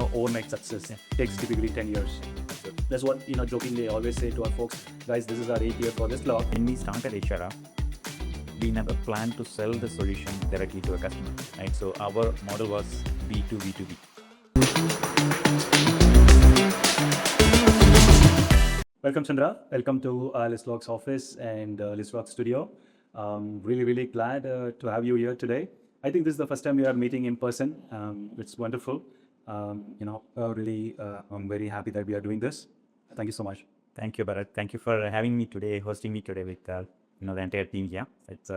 overnight success takes typically 10 years. That's what, jokingly I always say to our folks, guys, this is our 8th year for Lystloc. When we started HR App, we never planned to sell the solution directly to a customer, right? So our model was B2B2B. Welcome, Chandra. Welcome to Lystloc's office and Lystloc studio. Really glad to have you here today. I think this is the first time we are meeting in person. It's wonderful. I'm very happy that we are doing this. Thank you so much. Thank you, Bharath. Thank you for having me today, hosting me today with the entire team here. It's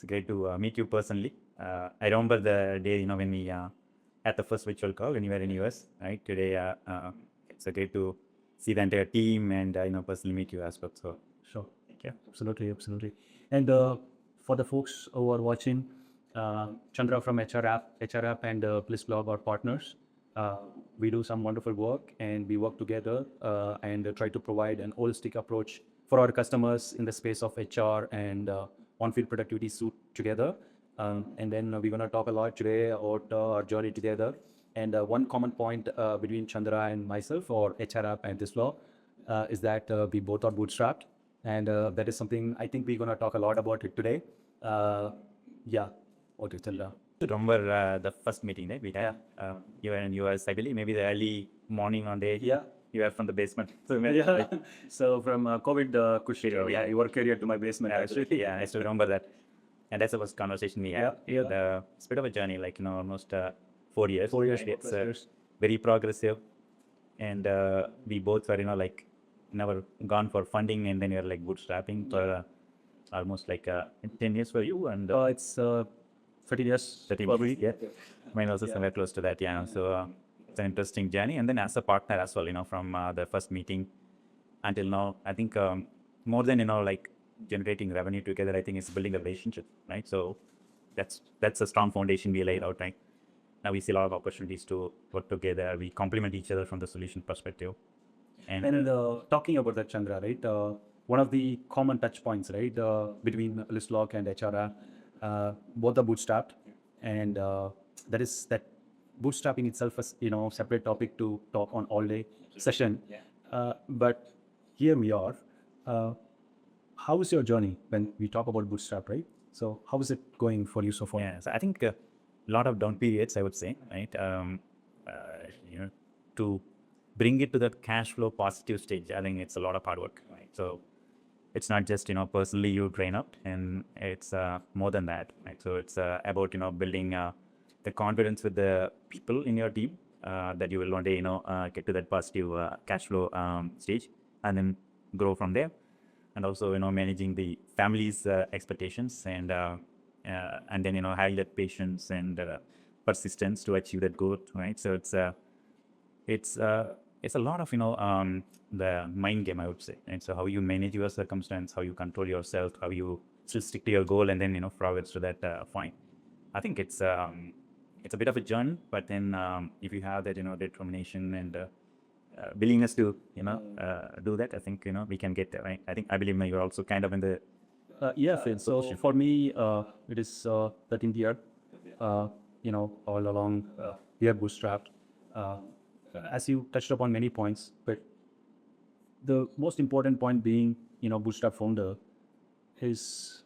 great to meet you personally. I remember the day when we had the first virtual call when you were in US. Right today, it's great to see the entire team and personally meet you as well. So sure, yeah, absolutely. And for the folks who are watching, Chandra from HR App and Lystloc are partners. We do some wonderful work and we work together and try to provide an holistic approach for our customers in the space of HR and on-field productivity suite together. And then we're going to talk a lot today about our journey together. And one common point between Chandra and myself, or HR App and Lystloc, is that we both are bootstrapped. And that is something I think we're going to talk a lot about it today. What do you tell? Remember the first meeting that we had? You were in US, I believe, maybe the early morning on day. Yeah. You were from the basement. So from COVID Kushiro, you were carried to my basement. Absolutely, yeah. I still remember that. And that's the first conversation we had. It's a bit of a journey, almost 4 years. 4 years. It's very progressive. And we both were, never gone for funding, and then you're bootstrapping for almost 10 years for you. And it's 30 years. 30 years, yeah. Mine also somewhere close to that, yeah. So it's an interesting journey. And then as a partner as well, from the first meeting until now, I think more than, generating revenue together, I think it's building a relationship, right? So that's a strong foundation we laid out, right? Now we see a lot of opportunities to work together. We complement each other from the solution perspective. And talking about that, Chandra, right? One of the common touch points, right, between Lystloc and HR App, both are bootstrapped, and that bootstrapping itself is separate topic to talk on all day session. But here we are. How is your journey when we talk about bootstrap, right? So how is it going for you so far? Yeah, so I think a lot of down periods, I would say, right? To bring it to that cash flow positive stage, I think it's a lot of hard work, right? So it's not just, personally you train up, and it's more than that, right? So it's about, building the confidence with the people in your team that you will one day, get to that positive cash flow stage and then grow from there. And also, managing the family's expectations and then, having that patience and persistence to achieve that goal, right? So it's a lot of, the mind game, I would say. And so how you manage your circumstance, how you control yourself, how you still stick to your goal, and then, progress to that point. I think it's a bit of a journey, but then if you have that, determination and willingness to, do that, I think, we can get there, right? I believe you're also kind of in the... So for me, it is 13th year, all along, we are bootstrapped. As you touched upon many points, but the most important point being, bootstrap founder is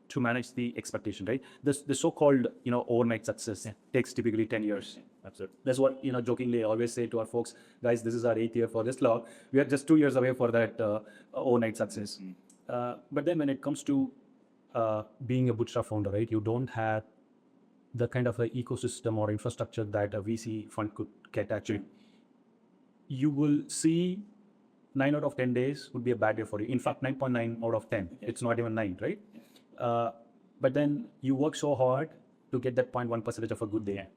to manage the expectation, right? The so-called, overnight success takes typically 10 years. Absolutely. That's what, jokingly I always say to our folks, guys, this is our 8th year for Lystloc. We are just 2 years away for that overnight success. But then when it comes to being a bootstrap founder, right, you don't have the kind of a ecosystem or infrastructure that a VC fund could get actually. You will see 9 out of 10 days would be a bad day for you. In fact, 9.9 out of 10. It's not even 9, right? But then you work so hard to get that 0.1% of a good day.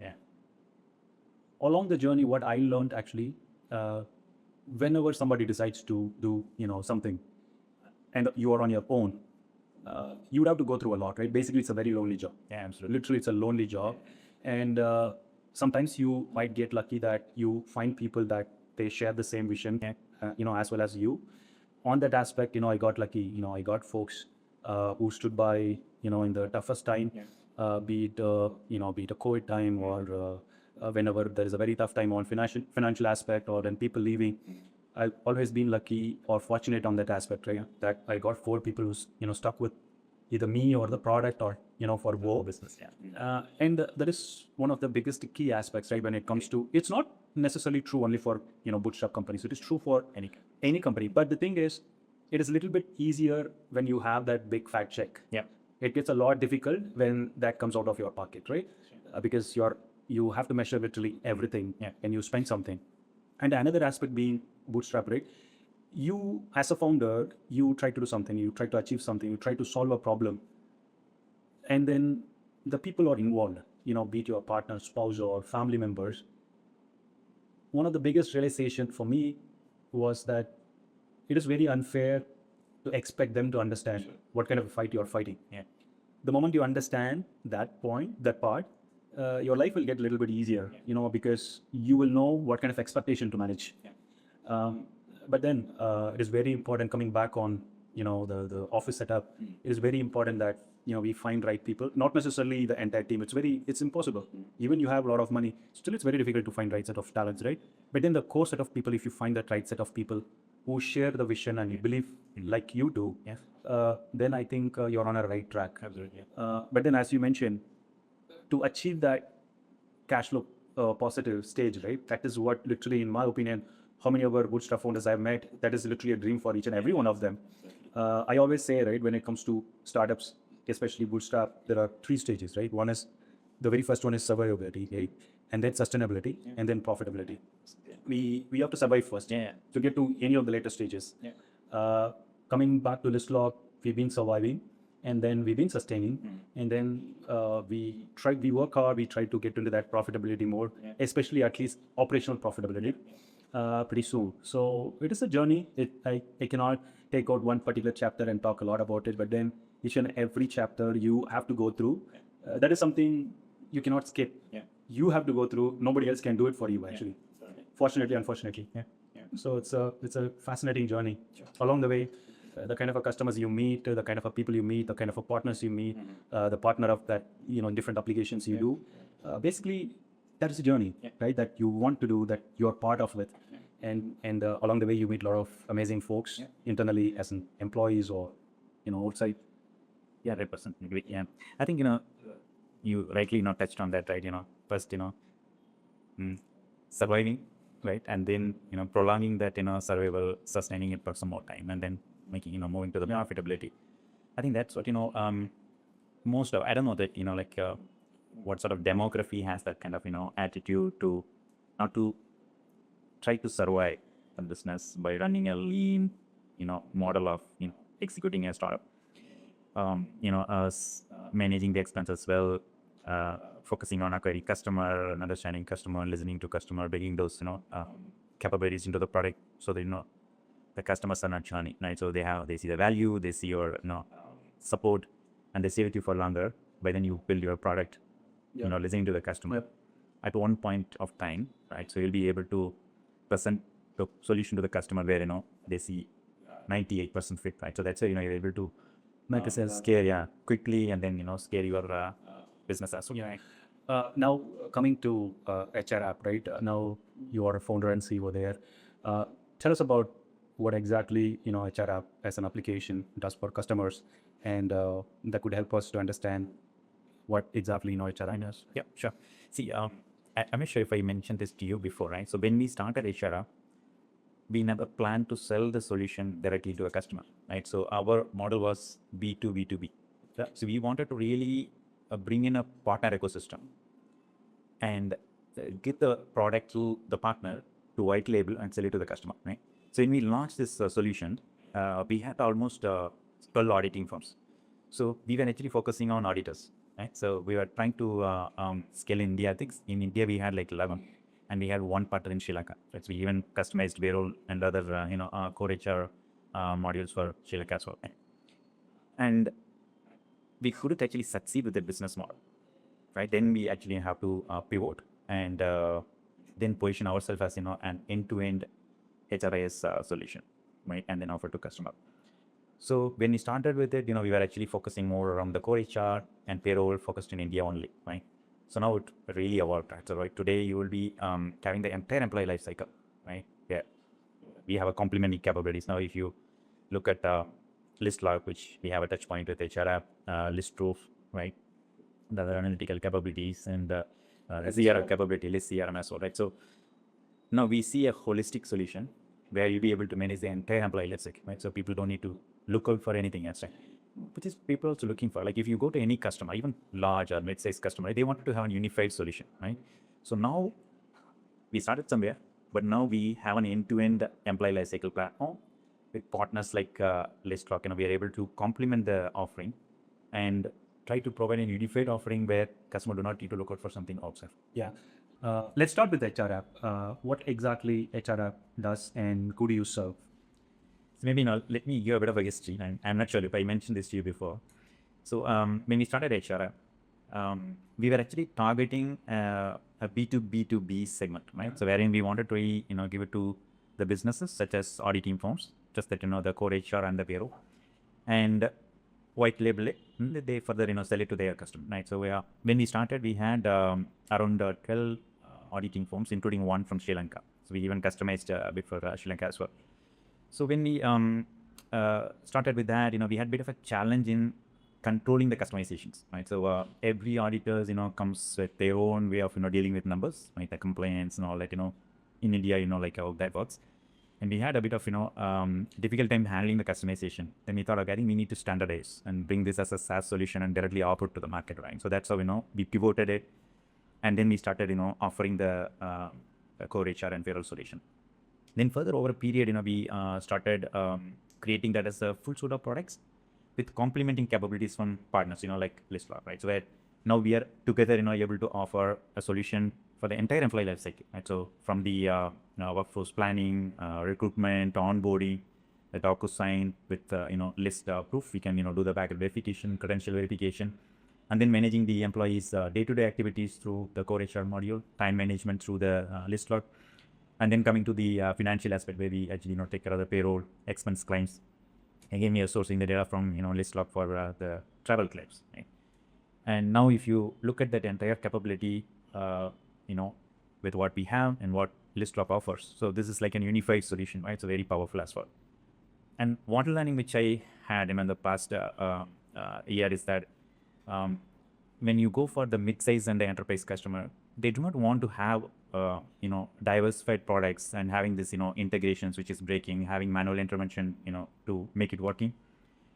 Along the journey, what I learned actually, whenever somebody decides to do, something, and you are on your own, you would have to go through a lot, right? Basically, it's a very lonely job. Yeah, absolutely. Literally, it's a lonely job. And sometimes you might get lucky that you find people that they share the same vision, as well as you. On that aspect, I got lucky. I got folks who stood by, in the toughest time, be it a COVID time or whenever there is a very tough time on financial aspect or when people leaving, I've always been lucky or fortunate on that aspect, right? That I got 4 people who's stuck with either me or the product or for both business. Yeah. and that is one of the biggest key aspects, right? When it comes to, it's not necessarily true only for bootstrap companies. It is true for any company. But the thing is, it is a little bit easier when you have that big fat check. Yeah. It gets a lot difficult when that comes out of your pocket, right? Because you have to measure literally everything, and you spend something. And another aspect being bootstrap, right? You as a founder, you try to do something, you try to achieve something, you try to solve a problem, and then the people are involved, be it your partner, spouse, or family members. One of the biggest realization for me was that it is very unfair to expect them to understand what kind of a fight you're fighting. Yeah. The moment you understand that part, your life will get a little bit easier, because you will know what kind of expectation to manage. But then it is very important, coming back on the office setup, it is very important that we find right people, not necessarily the entire team. It's impossible. Even you have a lot of money, still it's very difficult to find right set of talents, right? But then the core set of people, if you find that right set of people who share the vision and you believe like you do, then I think you're on a right track. Absolutely. But then, as you mentioned, to achieve that cash flow positive stage, right? That is what literally, in my opinion, how many of our bootstrap founders I've met, that is literally a dream for each and every one of them. I always say, right, when it comes to startups, especially bootstrap, there are 3 stages, right? The very first one is survivability, right? And then sustainability, and then profitability. We have to survive first to get to any of the later stages. Coming back to Lystloc, we've been surviving, and then we've been sustaining, and then we work hard, we try to get into that profitability more, especially at least operational profitability pretty soon. So it is a journey. I cannot take out one particular chapter and talk a lot about it, but then each and every chapter you have to go through. That is something you cannot skip. You have to go through. Nobody else can do it for you, actually. Fortunately, unfortunately. So it's a fascinating journey. Along the way, the kind of customers you meet, the kind of people you meet, the kind of partners you meet, the partner of that, in different applications you do. Basically, that is a journey, right? That you want to do, that you're part of it. And along the way, you meet a lot of amazing folks internally as an employees or, outside. Yeah, 100% agree. Yeah. I think, you rightly touched on that, right? First, surviving, right? And then, prolonging that, survival, sustaining it for some more time, and then making, moving to the profitability. I think that's what, most of, I don't know that, what sort of demography has that kind of, attitude to not to try to survive a business by running a lean, model of, executing a startup. Us managing the expenses well, focusing on acquiring customer and understanding customer, listening to customer, bringing those capabilities into the product so that the customers are not churning, right? So they see the value, they see your support, and they stay with you for longer. By then you build your product, listening to the customer at one point of time, right? So you'll be able to present the solution to the customer where they see 98% fit, right? So that's why you're able to scale quickly, and then scale your business as well. Now coming to HR App, right? Now you are a founder and CEO there. Tell us about what exactly HR App as an application does for customers, and that could help us to understand what exactly HR App does. Yeah, sure. See, I'm not sure if I mentioned this to you before, right? So when we started HR App, we never planned to sell the solution directly to a customer, right? So our model was B2B2B. So we wanted to really bring in a partner ecosystem and get the product to the partner to white label and sell it to the customer, right? So when we launched this solution, we had almost 12 auditing firms. So we were actually focusing on auditors, right? So we were trying to scale in India. I think in India we had like 11. And we had one partner in Sri Lanka. Right? So we even customized payroll and other, core HR modules for Sri Lanka as well. And we couldn't actually succeed with the business model, right? Then we actually have to pivot and then position ourselves as, an end-to-end HRIS solution, right? And then offer to customer. So when we started with it, we were actually focusing more around the core HR and payroll focused in India only, right? So now it really evolved, right? So right today you will be having the entire employee life cycle, right? Yeah, we have a complementing capabilities. Now if you look at Lystloc, which we have a touch point with HR App, Lystproof, right? The other analytical capabilities and CRM capability, List CRM as well, right? So now we see a holistic solution where you'll be able to manage the entire employee life cycle, right? So people don't need to look out for anything else, right? Which is people also looking for. Like if you go to any customer, even large or mid-sized customer, they want to have a unified solution, right? So now we started somewhere, but now we have an end-to-end employee lifecycle platform with partners like Lystloc, and we are able to complement the offering and try to provide a unified offering where customer do not need to look out for something outside. Yeah. Let's start with HR app. What exactly HR app does and who do you serve? So maybe now let me give a bit of a history. I'm not sure if I mentioned this to you before. So when we started HR app, we were actually targeting a B2B2B segment, right? So wherein we wanted to really, give it to the businesses such as auditing firms, just that, the core HR and the payroll, and white label it, they further, sell it to their customer, right? So when we started, we had around 12 auditing firms, including one from Sri Lanka. So we even customized a bit for Sri Lanka as well. So when we started with that, we had a bit of a challenge in controlling the customizations, right? So every auditors, comes with their own way of, dealing with numbers, right? The complaints and all that, in India, like how that works. And we had a bit of, difficult time handling the customization. Then we thought, okay, I think we need to standardize and bring this as a SaaS solution and directly offer it to the market, right? So that's how, we pivoted it. And then we started, offering the core HR and payroll solution. Then further over a period, we started creating that as a full suite of products with complementing capabilities from partners, like Lystloc, right? So where now we are together, able to offer a solution for the entire employee life cycle, right? So from the workforce planning, recruitment, onboarding, the DocuSign with list proof, we can do the backend verification, credential verification, and then managing the employees' day-to-day activities through the core HR module, time management through the Lystloc, and then coming to the financial aspect where we actually take care of the payroll, expense claims. Again, we are sourcing the data from Lystloc for the travel claims, right? And now if you look at that entire capability, with what we have and what Lystloc offers, so this is like an unified solution, right? It's very powerful as well. And one learning which I had in the past year is that when you go for the mid-size and the enterprise customer, they do not want to have diversified products and having this integrations which is breaking, having manual intervention to make it working.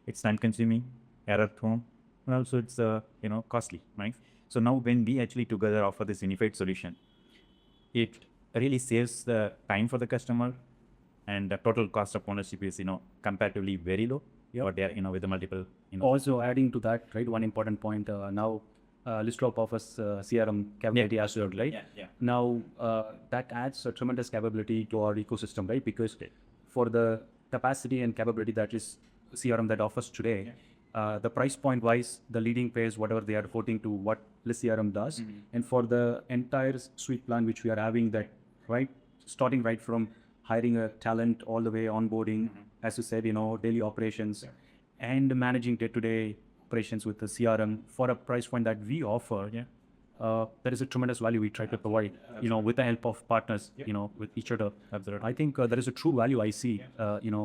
It's time-consuming, error-prone, and also it's costly, right? So now when we actually together offer this unified solution, it really saves the time for the customer, and the total cost of ownership is comparatively very low. Yep. But there with the multiple Also adding to that, right, one important point, now Lystloc offers CRM capability as well, right? Yeah. Now that adds a tremendous capability to our ecosystem, right? Because for the capacity and capability that is CRM that offers today, the price point wise, the leading pays whatever they are reporting to what List CRM does, and for the entire suite plan which we are having, that right, starting right from hiring a talent all the way onboarding, as you said, daily operations, and managing day-to-day operations with the CRM for a price point that we offer. There is a tremendous value we try to provide, with the help of partners, with each other. Absolutely. I think there is a true value I see,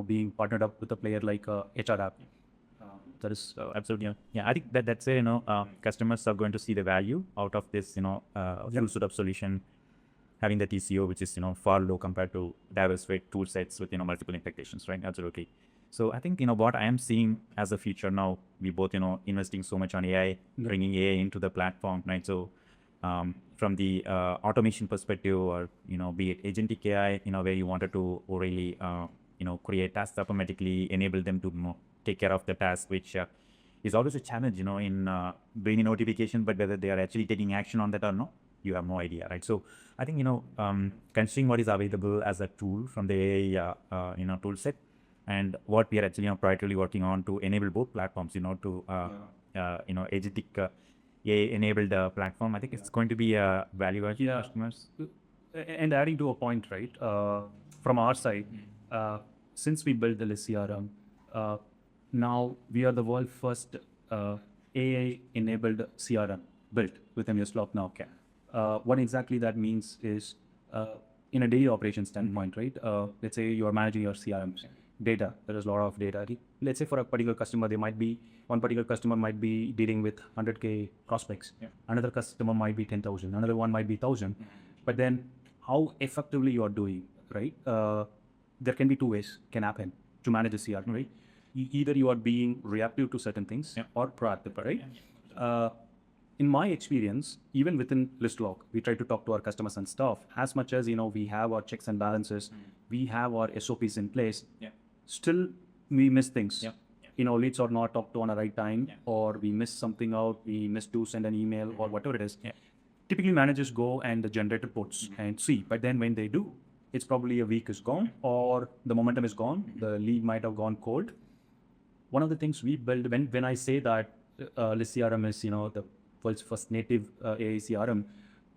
being partnered up with a player like HR App. That is Absolutely. Yeah, I think that's where customers are going to see the value out of this full suite of solution, having the TCO which is far low compared to diversified tool sets with multiple integrations, right? Absolutely. So I think what I am seeing as a future now, we both investing so much on AI, bringing AI into the platform, right? So from the automation perspective, or be it agentic AI, where you wanted to really create tasks automatically, enable them to take care of the task, which is always a challenge, in bringing notification, but whether they are actually taking action on that or not, you have no idea, right? So I think considering what is available as a tool from the AI tool set, and what we are actually proactively working on to enable both platforms, to agentic AI enabled platform, I think it's going to be a value add to customers. And adding to a point, right, from our side, since we built the List CRM, now we are the world first AI enabled CRM. built within Lystloc now. What exactly that means is, in a daily operation standpoint, right? Let's say you are managing your CRM data. There is a lot of data. Let's say for a particular customer, one particular customer might be dealing with 100K prospects. Another customer might be 10,000. Another one might be 1,000. But then how effectively you are doing, right? There can be two ways can happen to manage a CRM, right? Either you are being reactive to certain things or proactive, right? In my experience, even within Lystloc, we try to talk to our customers and stuff. As much as we have our checks and balances, we have our SOPs in place. Still, we miss things. Leads are not talked to on the right time, or we miss something out. We miss to send an email or whatever it is. Typically, managers go and generate reports and see. But then when they do, it's probably a week is gone, or the momentum is gone. The lead might have gone cold. One of the things we build when I say that List CRM is the world's first native AI CRM,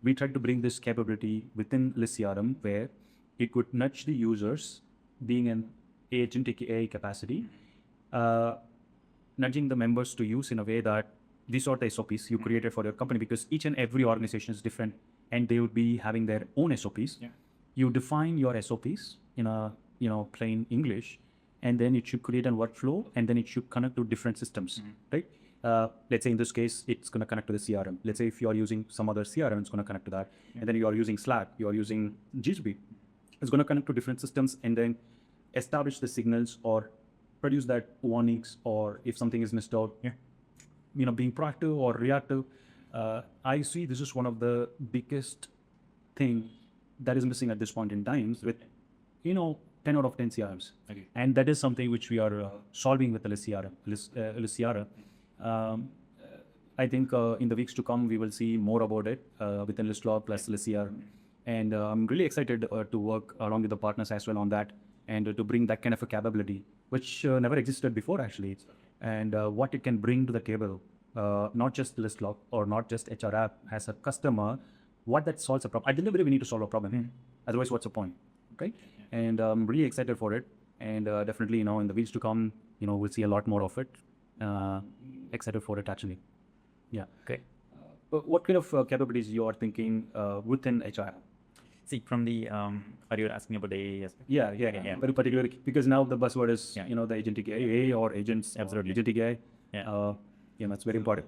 we tried to bring this capability within List CRM where it could nudge the users, being an agentic AI capacity, nudging the members to use in a way that these are the SOPs you created for your company, because each and every organization is different and they would be having their own SOPs. You define your SOPs in a plain English, and then it should create a workflow, and then it should connect to different systems, right? Let's say in this case, it's going to connect to the CRM. Let's say if you are using some other CRM, it's going to connect to that. And then you are using Slack, you are using GCP. It's going to connect to different systems and then establish the signals or produce that warnings, or if something is missed out, being proactive or reactive. I see this is one of the biggest thing that is missing at this point in time with, 10 out of 10 CRMs. And that is something which we are solving with the List CRM. I think in the weeks to come, we will see more about it within Lystloc plus List CRM. And I'm really excited to work along with the partners as well on that, and to bring that kind of a capability, which never existed before actually. And what it can bring to the table, not just Lystloc or not just HR app as a customer, what that solves a problem. I deliberately we need to solve a problem. Otherwise, what's the point, right? And I'm really excited for it. And definitely, in the weeks to come, we'll see a lot more of it. Excited for it actually. Yeah. Okay. What kind of capabilities you are thinking within HR? See, from the are you asking about the Yeah. Very particularly because now the buzzword is the agentic AI or agents. Absolutely. Agentic AI. That's very important.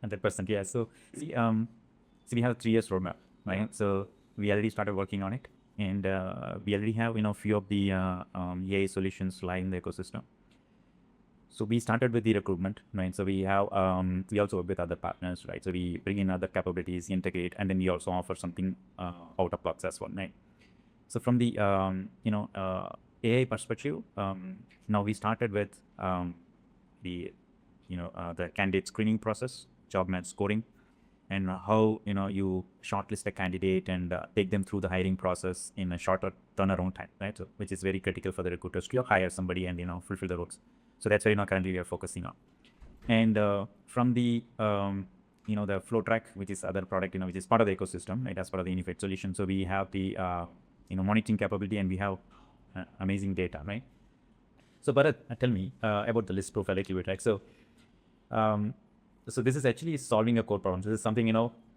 100%. Yeah. So see, we have 3 years roadmap, right? So we already started working on it, and we already have few of the AI solutions lying in the ecosystem. So we started with the recruitment, right? So we have we also work with other partners, right? So we bring in other capabilities, integrate, and then we also offer something out of box as well, right? So from the AI perspective, now we started with the candidate screening process, job match scoring, and how you shortlist a candidate and take them through the hiring process in a shorter turnaround time, right? So which is very critical for the recruiters to hire somebody and fulfill the roles. So that's where currently we are focusing on. And from the the flow track, which is other product which is part of the ecosystem, right, as part of the unified solution. So we have the monitoring capability, and we have amazing data, right? So Bharath, tell me about the list profile a little bit, right? So so this is actually solving a core problem. So this is something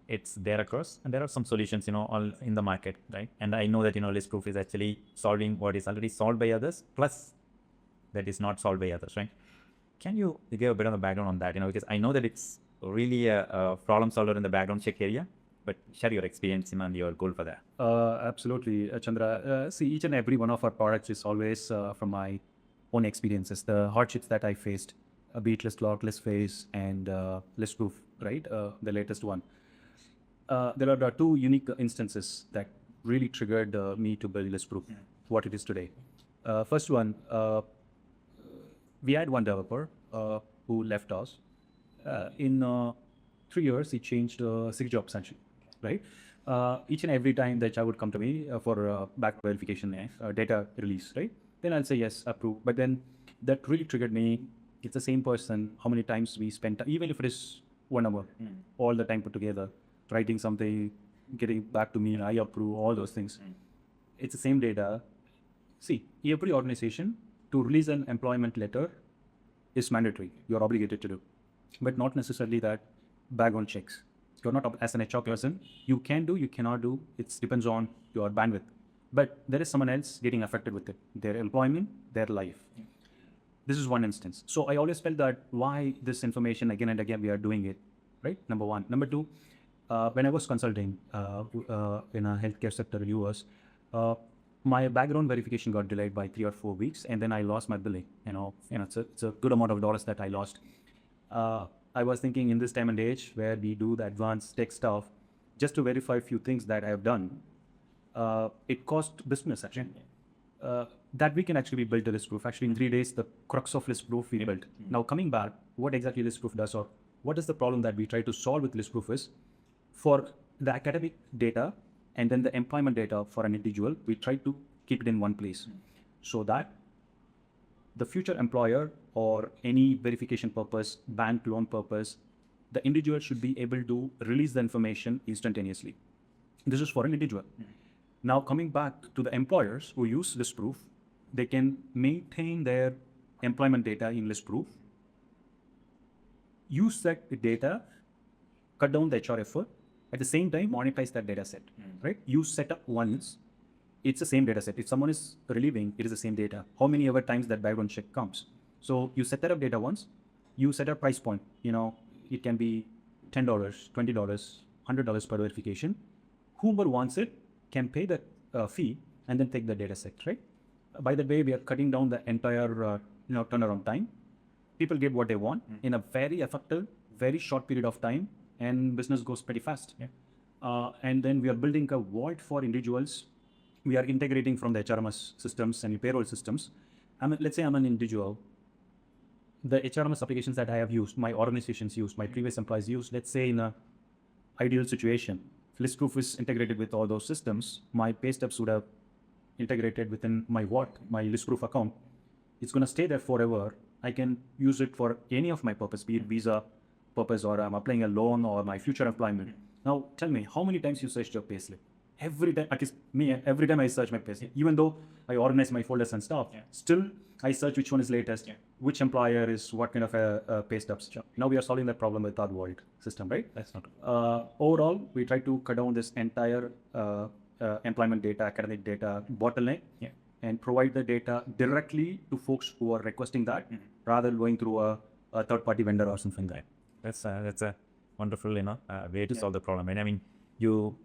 it's there across, and there are some solutions all in the market, right? And I know that Listproof is actually solving what is already solved by others, plus that is not solved by others, right? Can you give a bit of the background on that? Because I know that it's really a problem solver in the background check area, but share your experience and your goal for that. Absolutely, Chandra. See, each and every one of our products is always from my own experiences, the hardships that I faced, be it Lystloc, Listface, and Listproof, right? The latest one. There are 2 unique instances that really triggered me to build Listproof, what it is today. First one, we had one developer who left us. In 3 years, he changed 6 jobs actually, right? Each and every time the HR would come to me for back verification, data release, right? Then I'll say yes, approve. But then that really triggered me. It's the same person. How many times we spent, even if it is 1 hour, all the time put together, writing something, getting back to me, I approve, all those things. It's the same data. See, every organization to release an employment letter is mandatory. You're obligated to do, but not necessarily that background checks. You're not as an HR person. You can do, you cannot do. It depends on your bandwidth. But there is someone else getting affected with it. Their employment, their life. This is one instance. So I always felt that why this information again and again we are doing it, right? Number one. Number two, when I was consulting in a healthcare sector in US, my background verification got delayed by 3 or 4 weeks, and then I lost my billing. It's a good amount of dollars that I lost. I was thinking in this time and age where we do the advanced tech stuff, just to verify a few things that I have done, it cost business actually. That we can actually build a Lystproof. Actually, in 3 days, the crux of Lystproof we built. Now, coming back, what exactly Lystproof does, or what is the problem that we try to solve with Lystproof is, for the academic data and then the employment data for an individual, we try to keep it in one place so that the future employer or any verification purpose, bank loan purpose, the individual should be able to release the information instantaneously. This is for an individual. Now, coming back to the employers who use Lystproof, they can maintain their employment data in Lystproof, use that data, cut down the HR effort, at the same time monetize that data set, right? You set up once, it's the same data set. If someone is relieving, it is the same data. How many ever times that background check comes? So you set that up data once, you set a price point, it can be $10, $20, $100 per verification. Whoever wants it can pay the fee and then take the data set, right? By the way, we are cutting down the entire turnaround time. People get what they want in a very effective, very short period of time, and business goes pretty fast. And then we are building a vault for individuals. We are integrating from the HRMS systems and payroll systems. Let's say I'm an individual. The HRMS applications that I have used, my organizations used, my previous employees used, let's say in an ideal situation, Lystproof is integrated with all those systems. My pay stubs would have integrated within my Lystproof account. It's going to stay there forever. I can use it for any of my purpose, be it visa purpose, or I'm applying a loan, or my future employment. Now, tell me, how many times you searched your payslip? Every time, at least me, every time I search my payslip, even though I organize my folders and stuff, still I search which one is latest, which employer is what kind of a pay stubs. Now we are solving that problem with our Vault system, right? That's not overall, we try to cut down this entire employment data, academic data bottleneck, and provide the data directly to folks who are requesting that, rather than going through a third-party vendor or something like that. That's a wonderful way to solve the problem. And I mean, you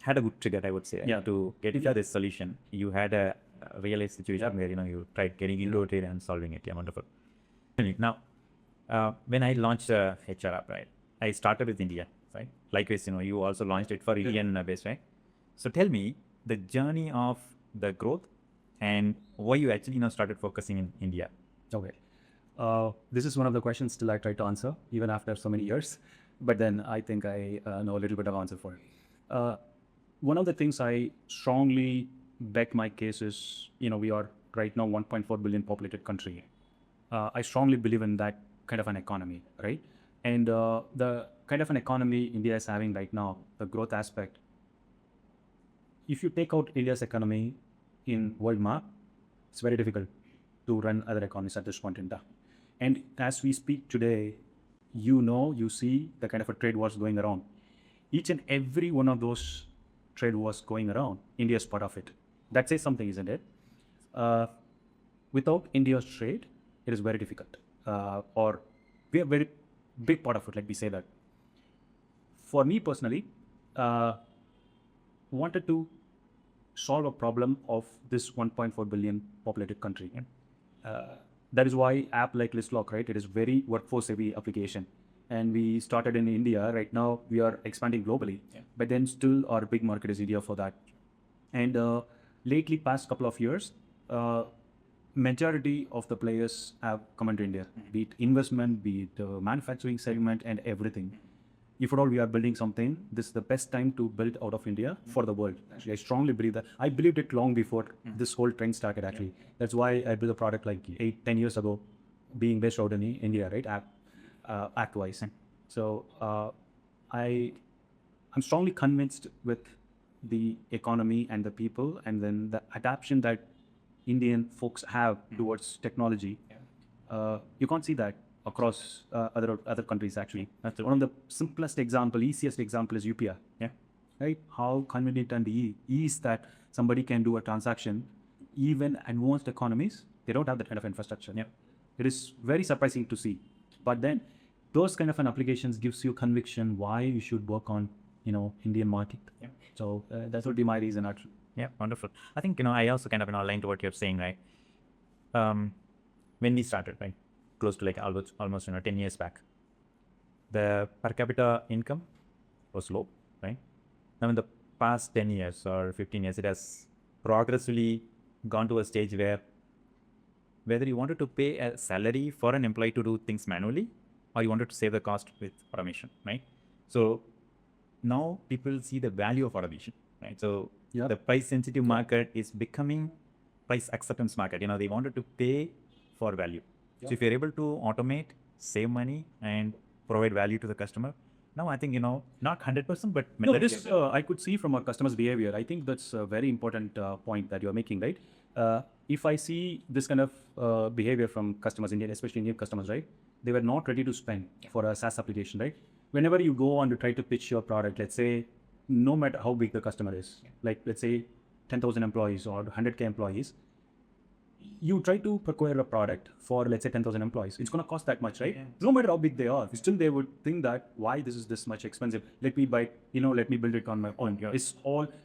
had a good trigger, I would say, to get into this solution. You had a real situation where you tried getting into it and solving it. Yeah, wonderful. Now, when I launched HR app, right, I started with India, right? Likewise, you also launched it for Indian base, right? So tell me the journey of the growth and why you actually started focusing in India. Okay. This is one of the questions still I try to answer even after so many years, but then I think I know a little bit of answer for it. One of the things I strongly bet my case is, we are right now 1.4 billion populated country. I strongly believe in that kind of an economy, right? And the kind of an economy India is having right now, the growth aspect, if you take out India's economy in world map, it's very difficult to run other economies at this point in time. And as we speak today, you see the kind of a trade wars going around. Each and every one of those trade wars going around, India is part of it. That says something, isn't it? Without India's trade, it is very difficult. Or we are a very big part of it, let me say that. For me personally, wanted to solve a problem of this 1.4 billion populated country. That is why app like Lystloc, right? It is very workforce heavy application. And we started in India. Right now we are expanding globally, but then still our big market is India for that. And lately, past couple of years, majority of the players have come into India, be it investment, be it manufacturing segment, and everything. If at all we are building something, this is the best time to build out of India for the world. Actually, I strongly believe that. I believed it long before this whole trend started, actually. That's why I built a product like 8-10 years ago, being based out in India, right? Act-wise. So I'm strongly convinced with the economy and the people, and then the adaptation that Indian folks have towards technology. You can't see that across other countries actually. One of the simplest example, easiest example is UPI. Yeah. Right? How convenient and ease that somebody can do a transaction. Even advanced economies, they don't have that kind of infrastructure. Yeah. It is very surprising to see. But then those kind of an applications gives you conviction why you should work on, Indian market. Yeah. So that would be my reason actually. Yeah, wonderful. I think, I also kind of, aligned to what you're saying, right? When we started, right, close to like almost 10 years back, the per capita income was low, right? Now in the past 10 years or 15 years, it has progressively gone to a stage where whether you wanted to pay a salary for an employee to do things manually or you wanted to save the cost with automation, right? So now people see the value of automation, right? So the price sensitive market is becoming price acceptance market. They wanted to pay for value. So if you're able to automate, save money and provide value to the customer, now I think, not 100%, but no, this I could see from our customers' behavior. I think that's a very important point that you're making, right? If I see this kind of behavior from customers, especially Indian customers, right? They were not ready to spend for a SaaS application, right? Whenever you go on to try to pitch your product, let's say, no matter how big the customer is, like let's say 10,000 employees or 100K employees, you try to procure a product for, let's say, 10,000 employees. It's going to cost that much, right? Yeah. No matter how big they are, still they would think that, why this is this much expensive? Let me buy, let me build it on my own. Yeah. It's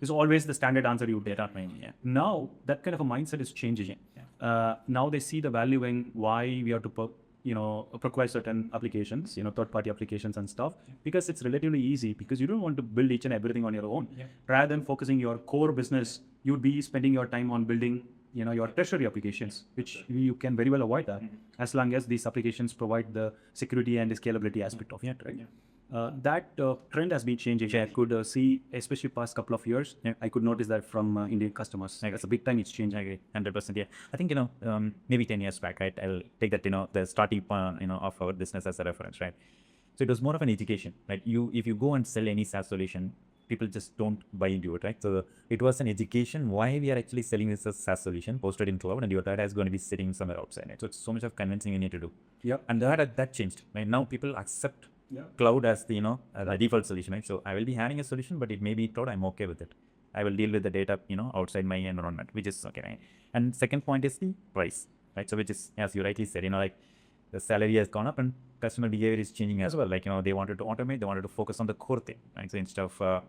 always the standard answer you get. Yeah. Now, that kind of a mindset is changing. Yeah. Now they see the value in why we have to procure certain applications, third-party applications and stuff, because it's relatively easy, because you don't want to build each and everything on your own. Yeah. Rather than focusing your core business, you'd be spending your time on building your tertiary applications, which you can very well avoid that, as long as these applications provide the security and the scalability aspect of it, right? Yeah. That trend has been changing. I could see, especially past couple of years, I could notice that from Indian customers. That's a big time it's changing. I agree, 100%. Yeah, I think maybe 10 years back, right? I'll take that the starting point of our business as a reference, right? So it was more of an education, right? If you go and sell any SaaS solution, people just don't buy into it, right? So it was an education why we are actually selling this as a SaaS solution posted in cloud, and your data is going to be sitting somewhere outside, right? So it's so much of convincing you need to do. Yeah. And that changed, right? Now people accept cloud as the the default solution, right? So I will be having a solution, but it may be cloud. I'm okay with it. I will deal with the data outside my environment, which is okay, right? And second point is the price, right? So which is, as you rightly said, like the salary has gone up and customer behavior is changing as well. Like, they wanted to automate, they wanted to focus on the core thing, right? So instead of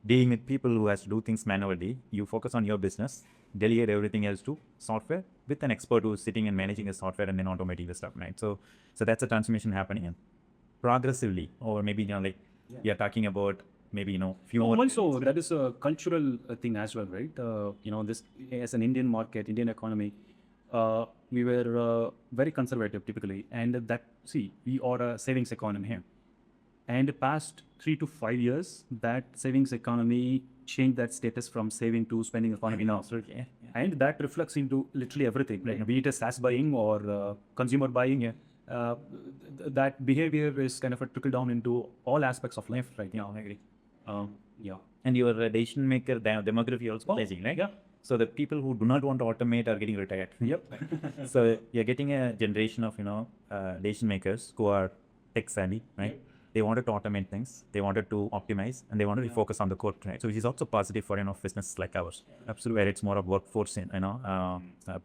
dealing with people who has to do things manually, you focus on your business, delegate everything else to software with an expert who is sitting and managing the software and then automating the stuff, right? So that's a transformation happening, and progressively, or maybe, we are talking about maybe, few more. Also, that is a cultural thing as well, right? This as an Indian market, Indian economy, we were very conservative typically, and we are a savings economy here. And the past 3 to 5 years, that savings economy changed that status from saving to spending economy now. Yeah. And that reflects into literally everything, right? Be it a SaaS buying or consumer buying. Yeah. That behavior is kind of a trickle down into all aspects of life, right? Yeah, I agree. Yeah. And your decision maker demography also changing, right? Yeah. So the people who do not want to automate are getting retired. Yep. So you're getting a generation of decision makers who are tech savvy, right? Yep. They wanted to automate things, they wanted to optimize, and they wanted to focus on the core, right? So which is also positive for businesses like ours. Absolutely. Where it's more of workforce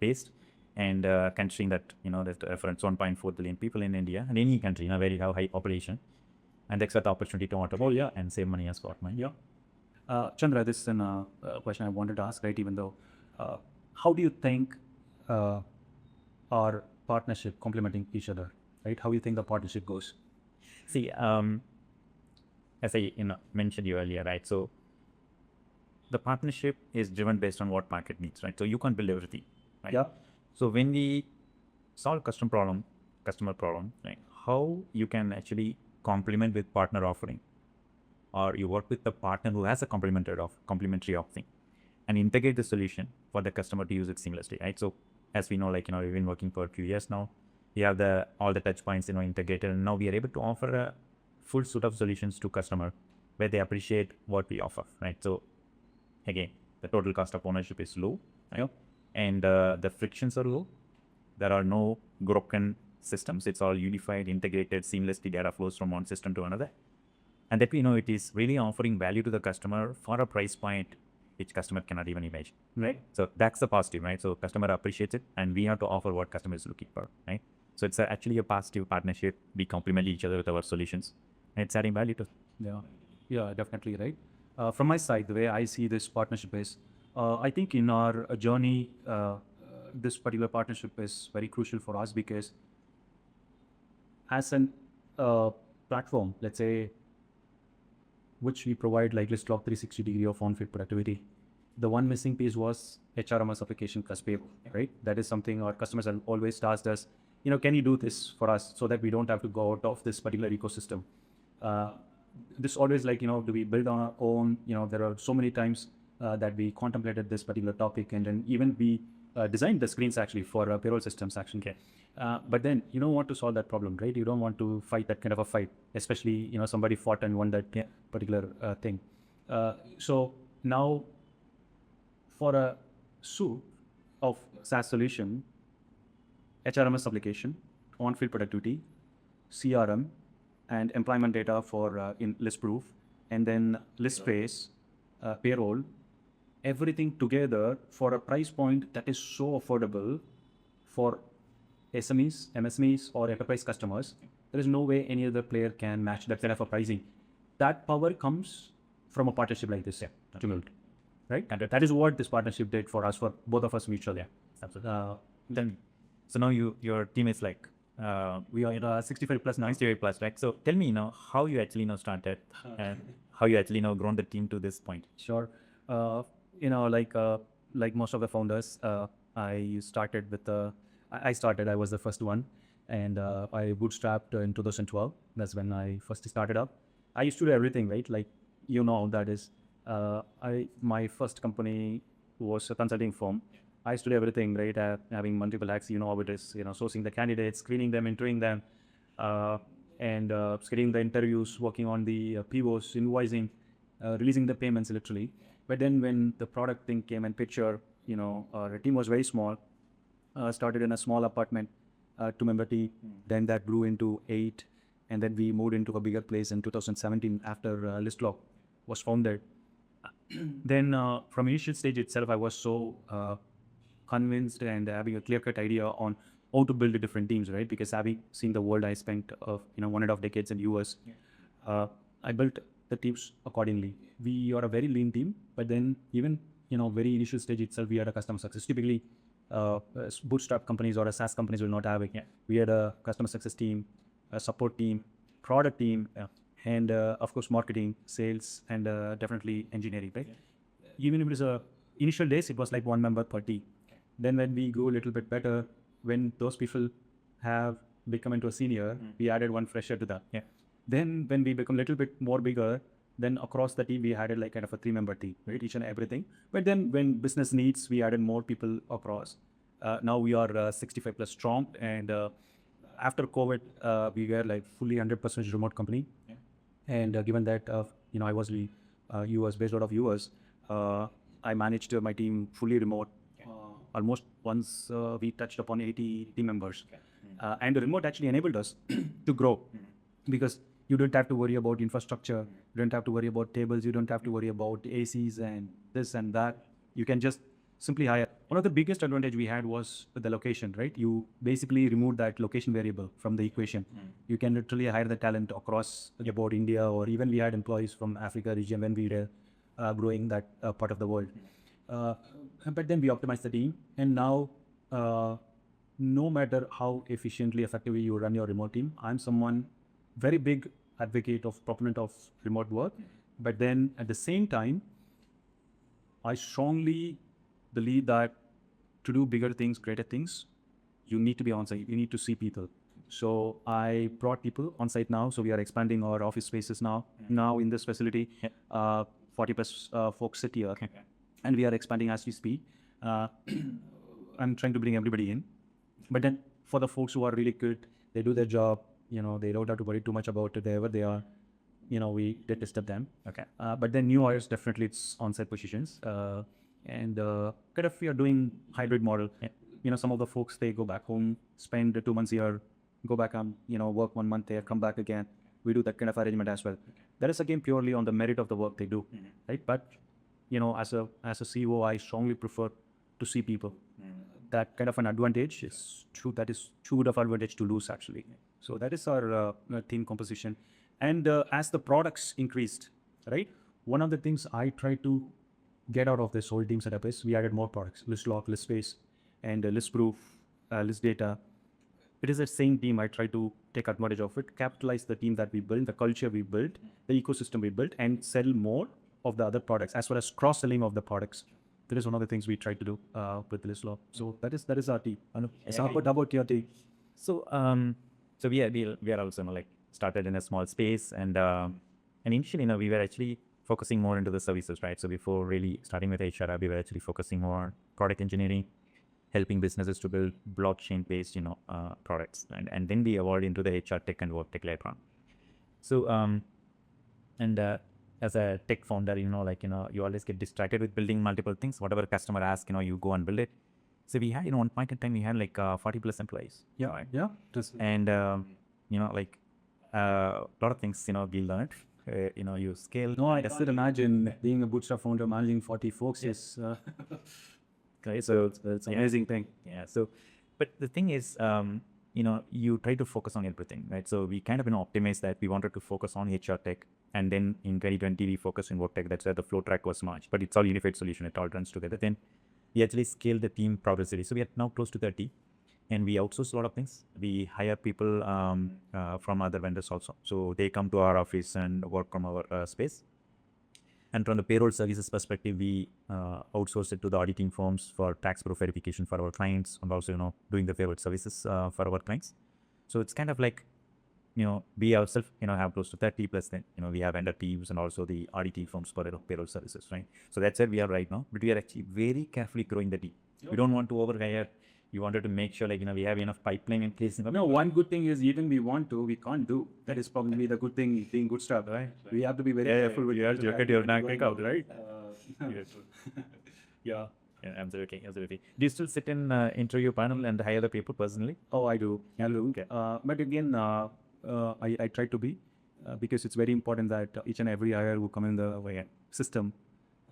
based, and considering that there's reference 1.4 billion people in India and any country, where you have high population, and they expect the opportunity to automate and save money as well. Yeah. Chandra, this is a question I wanted to ask, right? Even though, how do you think our partnership complementing each other, right? How do you think the partnership goes? See, as I mentioned you earlier, right? So the partnership is driven based on what market needs, right? So you can't build everything, right? Yeah. So when we solve customer problem, right? How you can actually complement with partner offering, or you work with the partner who has a complementary offering, and integrate the solution for the customer to use it seamlessly, right? So as we know, we've been working for a few years now. We have all the touch points integrated, and now we are able to offer a full suite of solutions to customer where they appreciate what we offer, right? So again, the total cost of ownership is low, right? And the frictions are low. There are no broken systems. It's all unified, integrated, seamlessly data flows from one system to another. And that it is really offering value to the customer for a price point which customer cannot even imagine, right? So that's the positive, right? So customer appreciates it, and we have to offer what customer is looking for, right? So it's actually a positive partnership. We complement each other with our solutions, and it's adding value to. Yeah, definitely, right. From my side, the way I see this partnership is, I think in our journey, this particular partnership is very crucial for us because as an platform, let's say, which we provide like Lystloc 360-degree of on-field productivity, the one missing piece was HRMS application plus payroll, right? That is something our customers have always asked us, can you do this for us so that we don't have to go out of this particular ecosystem? This always like, do we build on our own? There are so many times that we contemplated this particular topic, and then even we designed the screens actually for payroll systems actually. Okay. But then you don't want to solve that problem, right? You don't want to fight that kind of a fight, especially, somebody fought and won that particular thing. So now for a suite of SaaS solution, HRMS application, on-field productivity, CRM, and employment data for in list proof, and then list space, payroll, everything together for a price point that is so affordable for SMEs, MSMEs, or enterprise customers. There is no way any other player can match that kind of a pricing. That power comes from a partnership like this, to build, right? And that is what this partnership did for us, for both of us mutually. Then, so now your team is like, We are 65 plus now. 68 plus, right? So tell me now how you actually started and how you actually grown the team to this point. Sure. Like most of the founders, I started with I was the first one, and I bootstrapped in 2012. That's when I first started up. I used to do everything, right? Like, that is, my first company was a consulting firm. I used to do everything, right? Having multiple acts, how it is, sourcing the candidates, screening them, interviewing them, and scheduling the interviews, working on the POs, invoicing, releasing the payments literally. But then when the product thing came in picture, our team was very small. Started in a small apartment, 2-member team. Then that grew into 8, and then we moved into a bigger place in 2017 after Lystloc was founded. Then from initial stage itself, I was so convinced and having a clear-cut idea on how to build the different teams, right? Because having seen the world, I spent 1.5 decades in US. I built the teams accordingly. We are a very lean team, but then even very initial stage itself, we had a customer success. Typically, bootstrap companies or a SaaS companies will not have it. We had a customer success team, a support team, product team, and of course marketing, sales, and definitely engineering, right? Even if it is initial days, it was like 1 member per team. Then when we go a little bit better, when those people have become into a senior, we added 1 fresher to that. Then when we become a little bit more bigger, then across the team, we added like kind of a 3-member team, right? Each and everything. But then when business needs, we added more people across. Now we are 65 plus strong. And after COVID, we were like fully 100% remote company. And given that, I was US, based out of US, I managed my team fully remote. Almost once we touched upon 80 team members. And the remote actually enabled us to grow because you don't have to worry about infrastructure. You don't have to worry about tables. You don't have to worry about ACs and this and that. You can just simply hire. One of the biggest advantage we had was the location, right? You basically remove that location variable from the equation. You can literally hire the talent across about India, or even we had employees from Africa region when we were growing that part of the world. But then we optimized the team, and now no matter how efficiently, effectively you run your remote team, I'm someone very big advocate of proponent of remote work. But then at the same time, I strongly believe that to do bigger things, greater things, you need to be on site. You need to see people. So I brought people on site now. So we are expanding our office spaces now. Now in this facility, 40 plus folks sit here, and we are expanding as we speak. I'm trying to bring everybody in. But then for the folks who are really good, they do their job. They don't have to worry too much about it. Wherever they are, we did disturb them. But then new hires, definitely it's on-site positions. And kind of we are doing hybrid model. Some of the folks, they go back home, spend 2 months here, go back and, work 1 month there, come back again. We do that kind of arrangement as well. That is again purely on the merit of the work they do, right? But, as a CEO, I strongly prefer to see people. That kind of an advantage is true. That is too good of advantage to lose, actually. So that is our team composition. And as the products increased, right? One of the things I try to get out of this whole team setup is we added more products: Lystloc, Lystspace, and Lystproof, Lystdata. It is the same team. I try to take advantage of it, capitalize the team that we built, the culture we built, the ecosystem we built, and sell more of the other products, as well as cross-selling of the products. That is one of the things we try to do with Lystloc. So that is our team. So how about your team? So so we are also like started in a small space, and initially we were actually focusing more into the services, right? So before really starting with HR, we were actually focusing more on product engineering, helping businesses to build blockchain based products, and then we evolved into the HR tech and work tech later on. So and as a tech founder, you always get distracted with building multiple things. Whatever customer asks, you go and build it. So we had, one point in time, we had like 40+ employees. Yeah, right? yeah. And like a lot of things, we learned. You scale. No, I still imagine being a bootstrap founder managing 40 folks is Okay, so it's an amazing thing. yeah. So, but the thing is, you try to focus on everything, right? So we kind of optimized that. We wanted to focus on HR tech, and then in 2020 we focused on work tech. That's where the flow track was launched. But it's all unified solution. It all runs together. Then we actually scaled the team progressively. So we are now close to 30, and we outsource a lot of things. We hire people from other vendors also. So they come to our office and work from our space. And from the payroll services perspective, we outsource it to the auditing firms for tax proof verification for our clients, and also doing the payroll services for our clients. So it's kind of like we ourselves have close to 30 plus. Then we have vendor teams and also the auditing firms for payroll services, right? So that's where we are right now. But we are actually very carefully growing the team. We don't want to overhire. We wanted to make sure we have enough pipeline in place. No, one good thing is even we want to, we can't do. That is probably the good thing being bootstrap, right? We have to be very careful with your knack out, right? Yeah. Yeah, absolutely. Do you still sit in interview panel and hire the people personally? Oh, I do. Okay. But again, I try to be because it's very important that each and every hire who come in the system,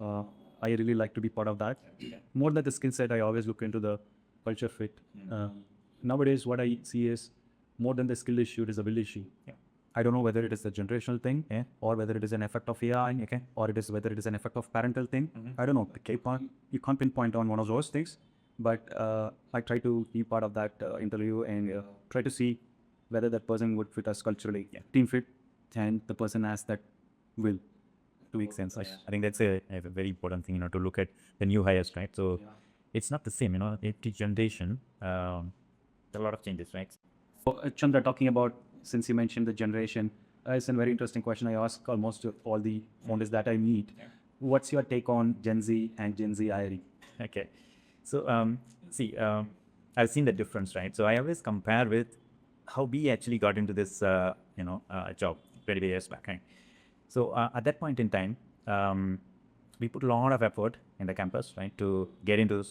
I really like to be part of that. More than the skill set, I always look into the culture fit. Nowadays, what I see is more than the skill issue, it is a will issue. I don't know whether it is a generational thing or whether it is an effect of AI or whether it is an effect of parental thing. I don't know. You can't pinpoint on one of those things, but I try to be part of that interview and try to see whether that person would fit us culturally, team fit, and the person has that will. To make sense. I think that's a very important thing, to look at the new hires, right? So it's not the same, every generation, there are a lot of changes, right? Chandra, talking about, since you mentioned the generation, it's a very interesting question I ask almost all the founders that I meet. What's your take on Gen Z and Gen Z hiring? Okay. So, see, I've seen the difference, right? So I always compare with how we actually got into this, job 20 years back, right? So at that point in time, we put a lot of effort in the campus, right, to get into,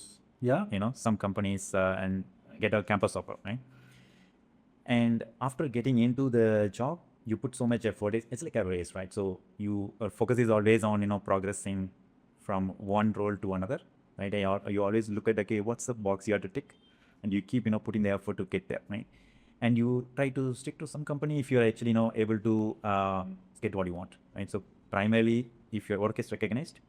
some companies and get a campus offer, right? And after getting into the job, you put so much effort. It's like a race, right? So your focus is always on, progressing from one role to another, right? You always look at, okay, what's the box you have to tick? And you keep, putting the effort to get there, right? And you try to stick to some company if you're actually, able to get what you want, right? So primarily, if your work is recognized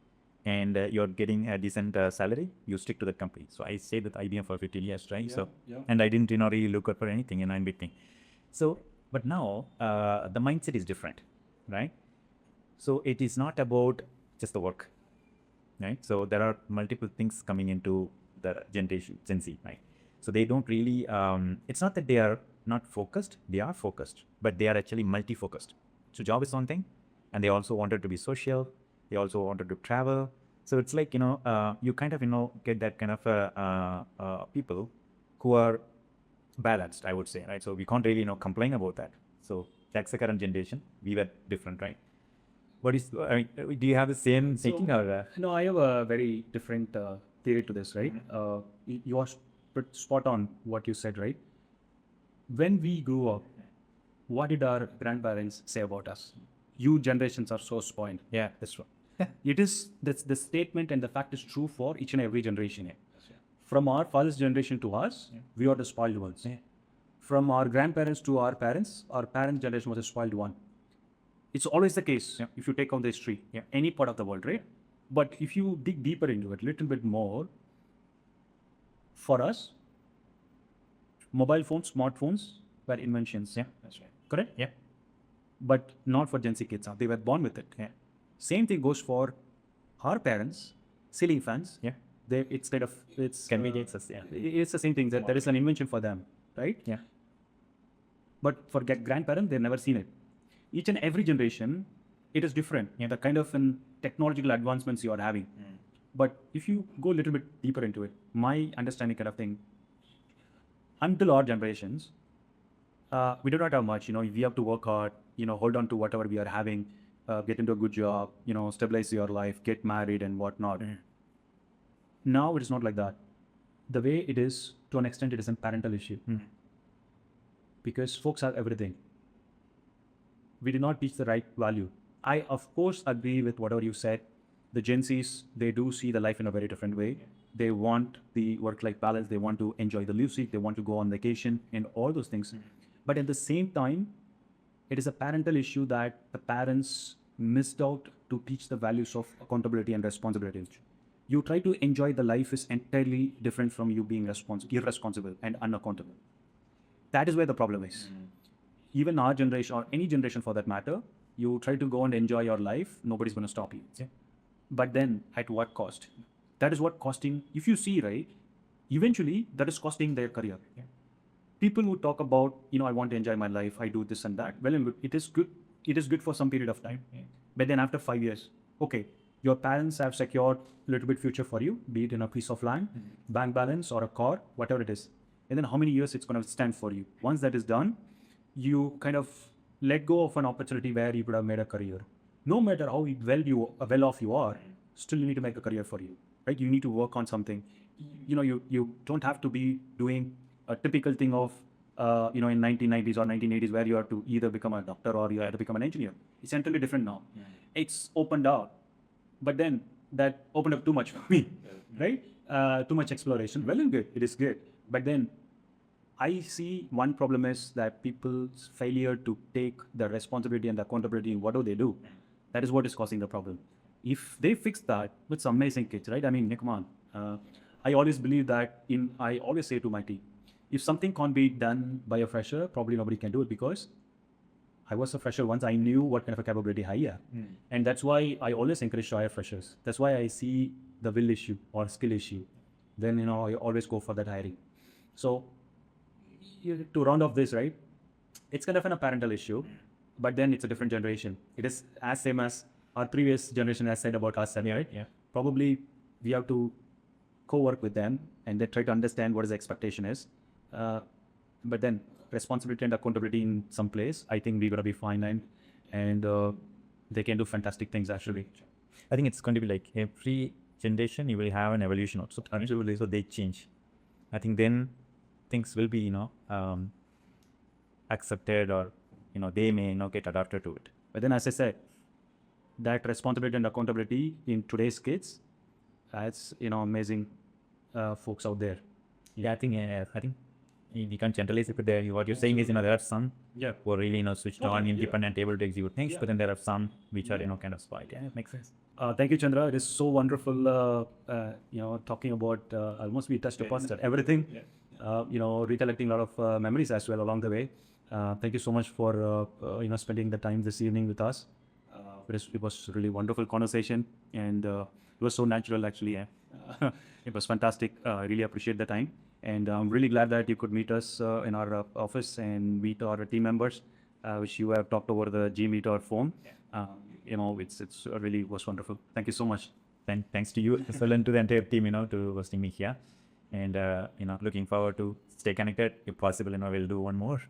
and you're getting a decent salary, you stick to that company. So I stayed with IBM for 15 years, right? And I didn't, really look out for anything in between. So, but now the mindset is different, right? So it is not about just the work, right? So there are multiple things coming into the generation, Gen Z, right? So they don't really, it's not that they are not focused, they are focused, but they are actually multi-focused. So job is one thing, and they also wanted to be social, they also wanted to travel. So it's like, you kind of, get that kind of people who are balanced, I would say, right? So we can't really, complain about that. So that's the current generation. We were different, right? What is, do you have the same thinking or? No, I have a very different theory to this, right? You are spot on what you said, right? when we grew up, what did our grandparents say about us? You generations are so spoiled. Yeah, that's true. It is that's the statement and the fact is true for each and every generation. From our father's generation to us, we are the spoiled ones. From our grandparents to our parents' generation was a spoiled one. It's always the case if you take out the history, any part of the world, right? But if you dig deeper into it, a little bit more, for us, mobile phones, smartphones were inventions. Yeah, that's right. Correct? Yeah. But not for Gen Z kids. They were born with it. Yeah. Same thing goes for our parents, ceiling fans. Yeah. It's kind of it's Conveniences, yeah. It's the same thing. That there is an invention for them, right? Yeah. But for grandparents, they've never seen it. Each and every generation, it is different. The kind of technological advancements you are having. But if you go a little bit deeper into it, my understanding kind of thing, until our generations, we do not have much. We have to work hard. Hold on to whatever we are having, get into a good job. Stabilize your life, get married and whatnot. Now it is not like that. The way it is, to an extent, it is a parental issue. Because folks have everything. We did not teach the right value. I, of course, agree with whatever you said. The Gen Zs, they do see the life in a very different way. They want the work-life balance. They want to enjoy the music. They want to go on vacation and all those things. But at the same time, it is a parental issue that the parents missed out to teach the values of accountability and responsibility. You try to enjoy the life is entirely different from you being irresponsible and unaccountable. That is where the problem is. Even our generation or any generation for that matter, you try to go and enjoy your life, nobody's going to stop you. But then at what cost? That is what costing, if you see, right, eventually that is costing their career. People who talk about, I want to enjoy my life, I do this and that. Well and good. It is good for some period of time. But then after 5 years, okay, your parents have secured a little bit future for you, be it in a piece of land, bank balance or a car, whatever it is. And then how many years it's going to stand for you. Once that is done, you kind of let go of an opportunity where you could have made a career. No matter how well off you are, still you need to make a career for you, right? You need to work on something. You don't have to be doing a typical thing of, in 1990s or 1980s where you have to either become a doctor or you have to become an engineer. It's entirely different now. It's opened out, but then that opened up too much for me, right? Too much exploration. Well and good. It is good. But then I see one problem is that people's failure to take the responsibility and the accountability in what do they do. That is what is causing the problem. If they fix that, it's amazing kids, right? I mean, come on. I always believe that I always say to my team, if something can't be done by a fresher, probably nobody can do it because I was a fresher once. I knew what kind of a capability I have. And that's why I always encourage to hire freshers. That's why I see the will issue or skill issue. Then, I always go for that hiring. So to round off this, right, it's kind of a parental issue, but then it's a different generation. It is as same as our previous generation has said about us, right? Yeah. Probably we have to co-work with them and they try to understand what the expectation is. But then responsibility and accountability in some place, I think we're going to be fine and they can do fantastic things actually. I think it's going to be like every generation, you will have an evolution also. So they change. I think then things will be, accepted or, they may get adapted to it. But then as I said, that responsibility and accountability in today's kids, that's, amazing folks out there. Yeah, I think we can't generalize it, but what you're saying is, there are some who are really, switched on, independent, able to execute things, but then there are some which are, kind of spoiled. Yeah, it makes sense. Thank you, Chandra. It is so wonderful, talking about, almost we touched upon everything, recollecting a lot of memories as well along the way. Thank you so much for, spending the time this evening with us. It was really wonderful conversation and it was so natural actually. It was fantastic. Really appreciate the time. And I'm really glad that you could meet us in our office and meet our team members, which you have talked over the G-Meet or phone. It's really was wonderful. Thank you so much. Thanks to you as well and to the entire team, to hosting me here. And, looking forward to stay connected. If possible, we'll do one more.